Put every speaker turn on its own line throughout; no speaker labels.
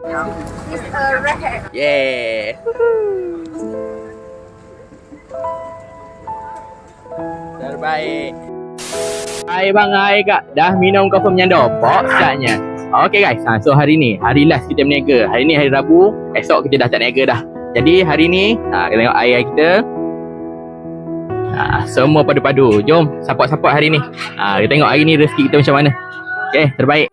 It's a red.
Yeah. Terbaik. Hai bang, hai kak. Dah minum kopi menyandor? Pokoknya. Okay guys, so hari ni, hari last kita berniaga. Hari ni hari Rabu, esok kita dah tak niaga dah. Jadi hari ni, kita tengok air kita. Semua padu-padu. Jom support-support hari ni. Kita tengok hari ni rezeki kita macam mana. Okay, terbaik.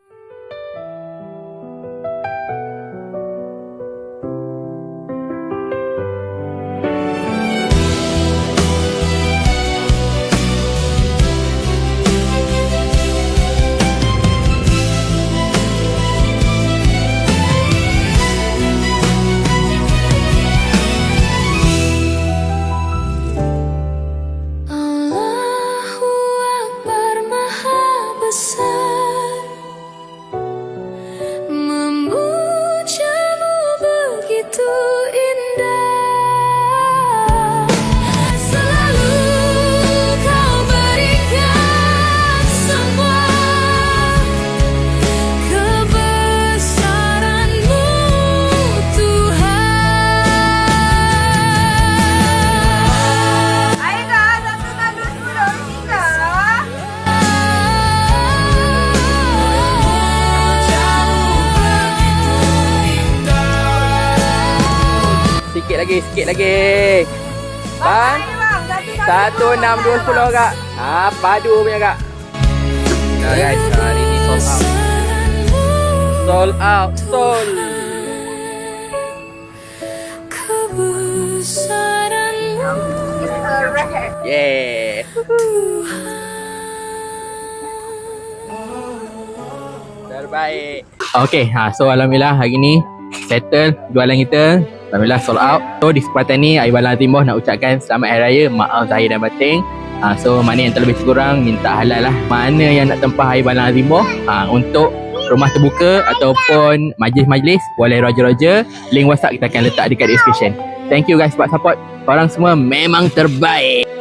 Sikit lagi. Bang. 1620 kak. Padu punya kak. Nah guys, hari ni sold out. Sold out, sold.
It's a red.
Yeah. Terbaik. Okay, so alhamdulillah hari ni settle jualan kita. Alhamdulillah sold out. So di kesempatan ni Aibalan Timur nak ucapkan selamat Hari Raya, maaf zahir dan batin. So mana yang terlebih kurang minta halal lah. Mana yang nak tempah Aibalan Timur untuk rumah terbuka ataupun majlis-majlis, boleh roger-roger. Link WhatsApp kita akan letak dekat description. Thank you guys sebab support. Korang semua memang terbaik.